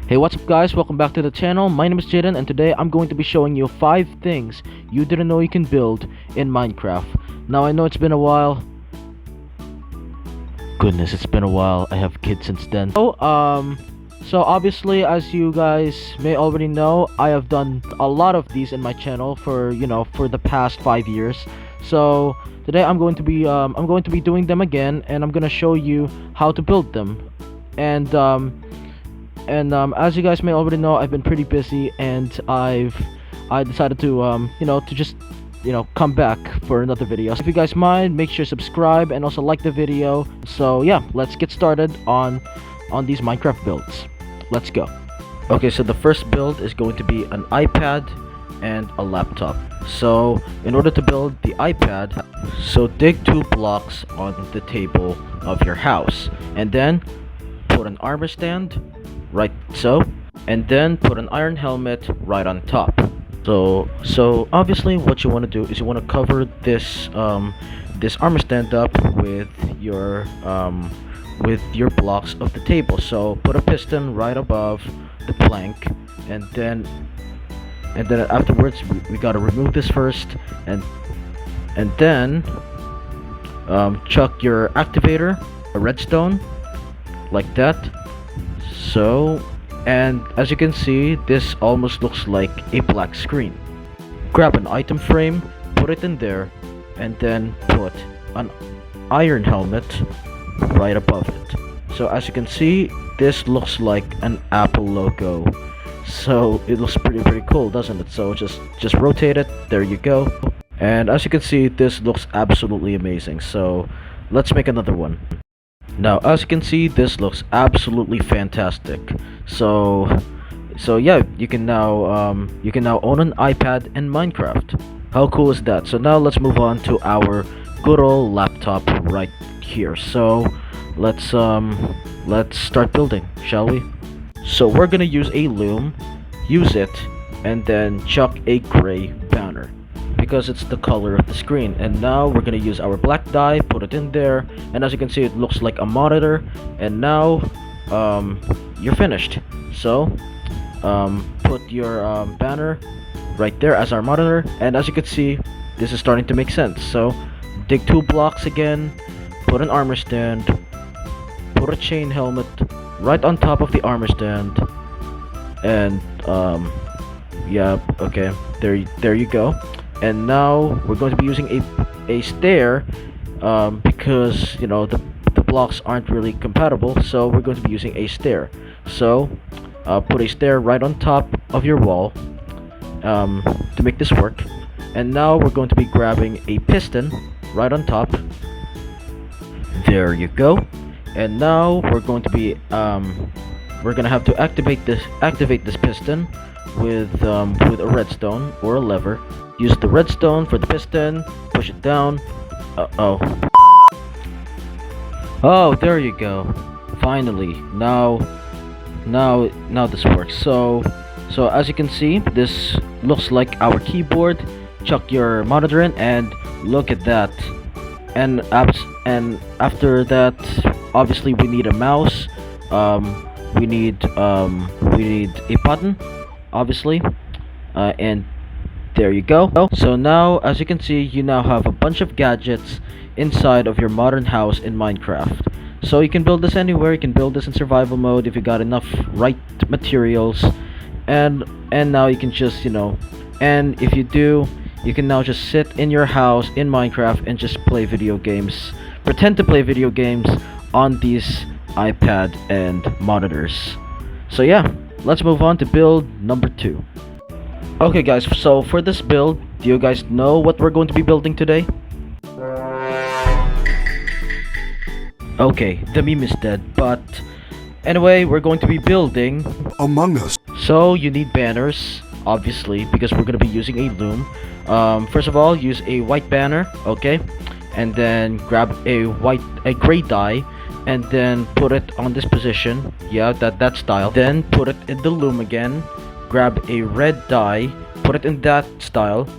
Hey, what's up guys, welcome back to the channel. My name is Jaden and today I'm going to be showing you 5 things you didn't know you can build in Minecraft. Now I know it's been a while. Goodness, it's been a while. I have kids since then. So obviously, as you guys may already know, I have done a lot of these in my channel for the past 5 years. So today I'm going to be doing them again, and I'm gonna show you how to build them. And as you guys may already know, I've been pretty busy, and I decided to just come back for another video. So if you guys mind, make sure to subscribe and also like the video. So yeah, let's get started on these Minecraft builds. Let's go. Okay, so the first build is going to be an iPad and a laptop. So in order to build the iPad, so dig 2 blocks on the table of your house, and then put an armor stand right so, and then put an iron helmet right on top. So obviously what you want to do is you want to cover this this armor stand up with your blocks of the table. So put a piston right above the plank, and then afterwards we gotta remove this first, and then chuck your activator, a redstone, like that. So, and as you can see, this almost looks like a black screen. Grab an item frame, put it in there, and then put an iron helmet right above it. So as you can see, this looks like an Apple logo. So it looks pretty cool, doesn't it? So just rotate it. There you go. And as you can see, this looks absolutely amazing. So let's make another one. Now, as you can see, this looks absolutely fantastic. So yeah, you can now own an iPad in Minecraft. How cool is that? So now let's move on to our good old laptop right here. So let's start building, shall we? So we're gonna use a loom, use it, and then chuck a gray banner, because it's the color of the screen. And now we're gonna use our black dye, put it in there, and as you can see, it looks like a monitor. And now you're finished. So put your banner right there as our monitor, and as you can see, this is starting to make sense. So dig 2 blocks again, put an armor stand, put a chain helmet right on top of the armor stand, and yeah, okay, there you go. And now we're going to be using a stair, because the blocks aren't really compatible, so we're going to be using a stair. So put a stair right on top of your wall to make this work. And now we're going to be grabbing a piston right on top. There you go. And now we're going to be we're gonna have to activate this piston with a redstone or a lever. Use the redstone for the piston, push it down. Oh, there you go. Finally, now this works. So as you can see, this looks like our keyboard. Chuck your monitor in, and look at that. And after that, obviously we need a mouse. We need a button, obviously, and there you go. So now, as you can see, you now have a bunch of gadgets inside of your modern house in Minecraft. So you can build this anywhere. You can build this in survival mode if you got enough right materials, and now you can just and if you do, you can now just sit in your house in Minecraft and just play video games, pretend to play video games on these iPad and monitors. So yeah, let's move on to build number 2. Okay guys, so for this build, do you guys know what we're going to be building today? Okay, the meme is dead, but anyway, we're going to be building Among Us. So you need banners, obviously, because we're going to be using a loom. First of all, use a white banner, okay? And then grab a gray dye, and then put it on this position. Yeah, that style. Then put it in the loom again. Grab a red dye, put it in that style,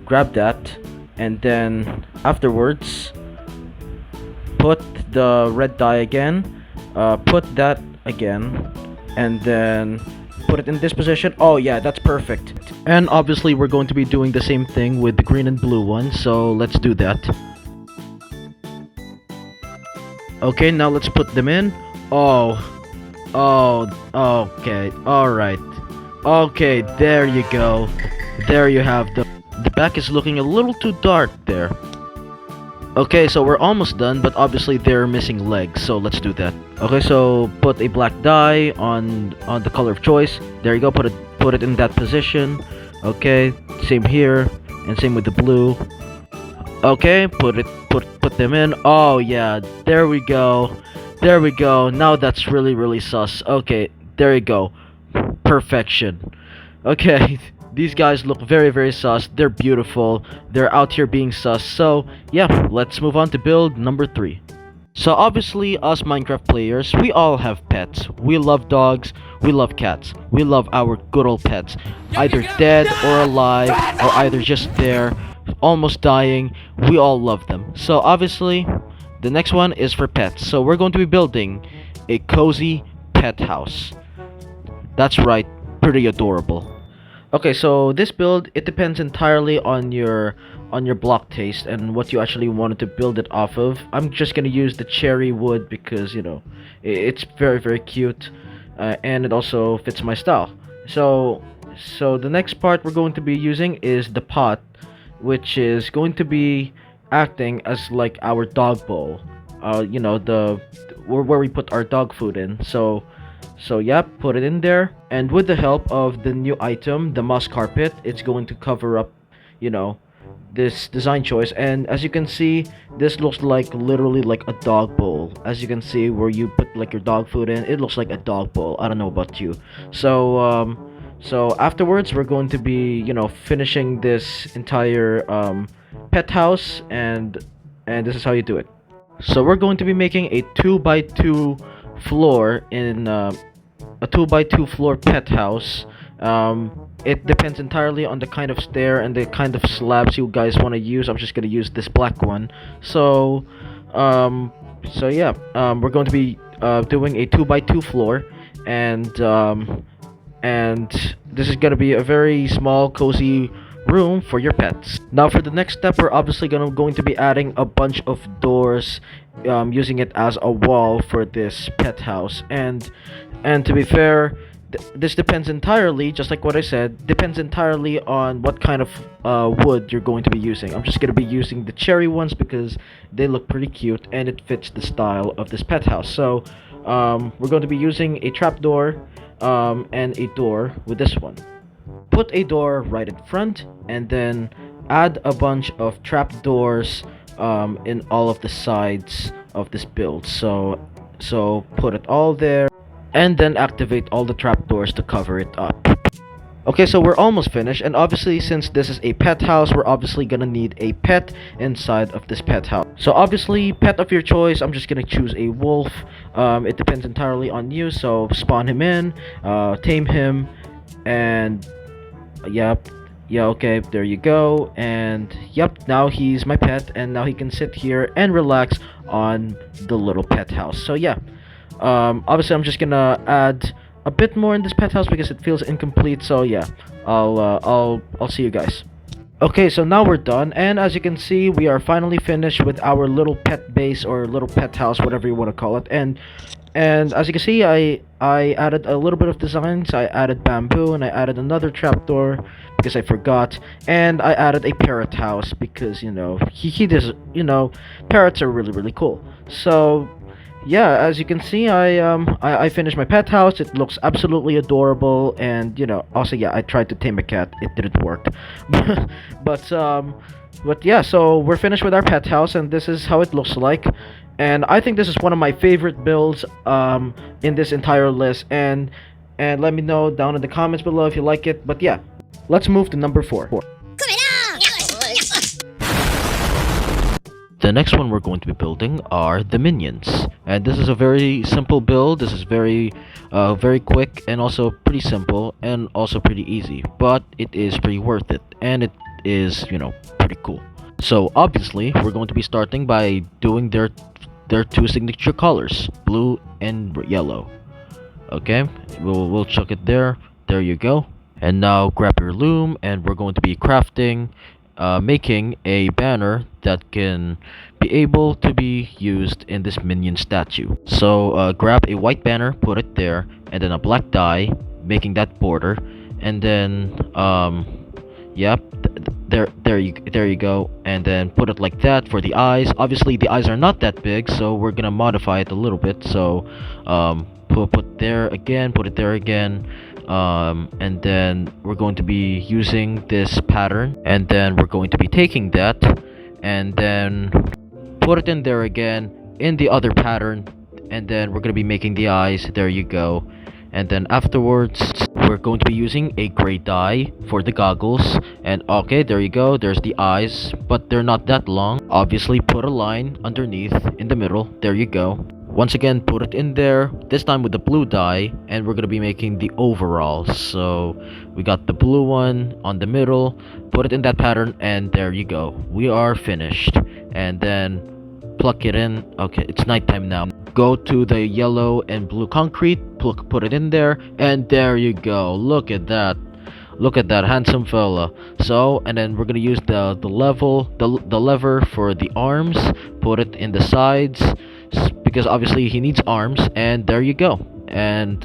grab that, and then afterwards put the red dye again, put that again, and then put it in this position. Oh yeah, that's perfect. And obviously we're going to be doing the same thing with the green and blue one, so let's do that. Okay, now let's put them in. Oh, okay, alright. Okay, there you go. There you have them. The back is looking a little too dark there. Okay, so we're almost done, but obviously they're missing legs, so let's do that. Okay, so put a black dye on the color of choice. There you go, put it in that position. Okay, same here, and same with the blue. Okay, put them in. Oh yeah, there we go. There we go. Now that's really sus. Okay, there you go. Perfection. Okay, these guys look very sus. They're beautiful. They're out here being sus. So, yeah, let's move on to build number 3. So obviously, us Minecraft players, we all have pets. We love dogs, we love cats, we love our good old pets. Either dead or alive, or either just there, almost dying, we all love them. So obviously, the next one is for pets. So we're going to be building a cozy pet house. That's right, pretty adorable. Okay, so this build, it depends entirely on your block taste and what you actually wanted to build it off of. I'm just gonna use the cherry wood because, you know, it's very cute, and it also fits my style. So the next part we're going to be using is the pot, which is going to be acting as like our dog bowl. You know, where we put our dog food in. So yeah, put it in there, and with the help of the new item, the moss carpet, it's going to cover up, you know, this design choice. And as you can see, this looks like literally like a dog bowl. As you can see, where you put like your dog food in, it looks like a dog bowl. I don't know about you. So afterwards, we're going to be, you know, finishing this entire pet house, and this is how you do it. So we're going to be making a 2x2 floor in a 2x2 floor pet house. It depends entirely on the kind of stair and the kind of slabs you guys want to use. I'm just gonna use this black one. So yeah, we're going to be doing a 2x2 floor, and this is gonna be a very small, cozy room for your pets. Now for the next step, we're obviously going to be adding a bunch of doors, using it as a wall for this pet house. And to be fair, this depends entirely, just like what I said, depends entirely on what kind of wood you're going to be using. I'm just going to be using the cherry ones because they look pretty cute and it fits the style of this pet house. So we're going to be using a trapdoor and a door with this one. Put a door right in front, and then add a bunch of trapdoors in all of the sides of this build. So put it all there, and then activate all the trapdoors to cover it up. Okay, so we're almost finished, and obviously since this is a pet house, we're obviously gonna need a pet inside of this pet house. So obviously, pet of your choice, I'm just gonna choose a wolf. It depends entirely on you, so spawn him in, tame him, and yep, yeah, okay, there you go. And yep, now he's my pet, and now he can sit here and relax on the little pet house. So yeah, obviously I'm just gonna add a bit more in this pet house because it feels incomplete. So yeah, I'll see you guys. Okay, so now we're done, and as you can see, we are finally finished with our little pet base or little pet house, whatever you want to call it. And as you can see, I added a little bit of designs. I added bamboo, and I added another trapdoor because I forgot, and I added a parrot house because, you know, he does, you know, parrots are really cool. So yeah, as you can see, I finished my pet house. It looks absolutely adorable, and you know, also yeah, I tried to tame a cat. It didn't work, but yeah, so we're finished with our pet house, and this is how it looks like. And I think this is one of my favorite builds in this entire list. And let me know down in the comments below if you like it. But yeah, let's move to number 4. The next one we're going to be building are the minions, and this is a very simple build. This is very quick and also pretty simple and also pretty easy, but it is pretty worth it, and it is, you know, pretty cool. So obviously we're going to be starting by doing their 2 signature colors, blue and yellow. Okay, we'll chuck it there. There you go. And now grab your loom, and we're going to be crafting, making a banner that can be able to be used in this minion statue. So grab a white banner, put it there, and then a black dye, making that border, and then yep, there you go, and then put it like that for the eyes. Obviously, the eyes are not that big, so we're gonna modify it a little bit. So put there again, put it there again. And then we're going to be using this pattern, and then we're going to be taking that and then put it in there again in the other pattern, and then we're going to be making the eyes. There you go. And then afterwards we're going to be using a gray dye for the goggles, and okay, there you go, there's the eyes, but they're not that long. Obviously, put a line underneath in the middle. There you go. Once again, put it in there, this time with the blue dye, and we're gonna be making the overalls. So we got the blue one on the middle, put it in that pattern, and there you go, we are finished. And then pluck it in. Okay, it's nighttime now. Go to the yellow and blue concrete, put it in there, and there you go. Look at that. Look at that handsome fella. So, and then we're gonna use the lever for the arms. Put it in the sides, because obviously he needs arms. And there you go. And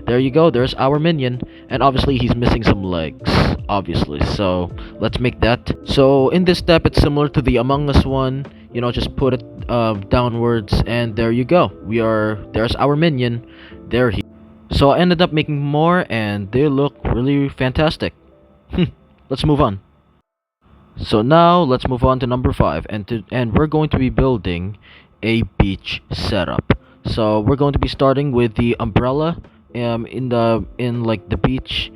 there you go. There's our minion. And obviously he's missing some legs. Obviously. So let's make that. So in this step, it's similar to the Among Us one. You know, just put it downwards, and there you go. There's our minion. There he. So I ended up making more, and they look really fantastic. Let's move on. So now let's move on to number 5, and we're going to be building a beach setup. So we're going to be starting with the umbrella in like the beach.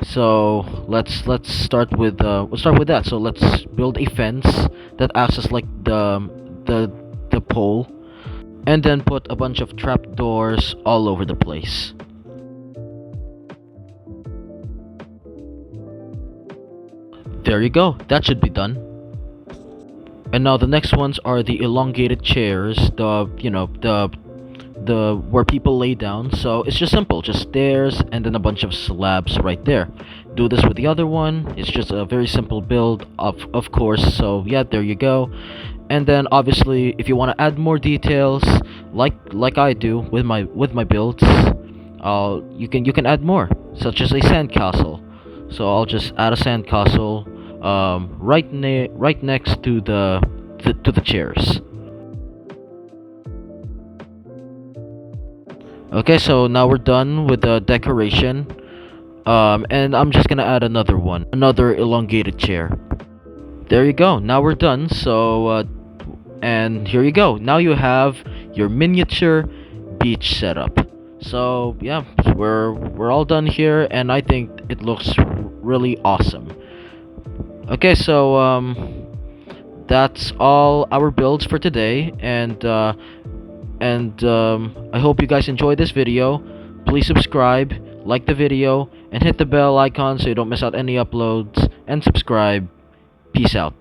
So let's start with that. So let's build a fence that acts as like the pole, and then put a bunch of trapdoors all over the place. There you go, that should be done. And now the next ones are the elongated chairs, the where people lay down. So it's just simple, just stairs and then a bunch of slabs right there. Do this with the other one. It's just a very simple build, of course. So yeah, there you go. And then obviously, if you want to add more details, like I do with my builds, you can add more, such as a sandcastle. So I'll just add a sandcastle right next to the chairs. Okay, so now we're done with the decoration. And I'm just gonna add another elongated chair. There you go. Now we're done. So and here you go. Now you have your miniature beach setup. So yeah, we're all done here, and I think it looks really awesome. Okay, so that's all our builds for today, and I hope you guys enjoyed this video. Please subscribe, like the video, and hit the bell icon so you don't miss out any uploads, and subscribe. Peace out.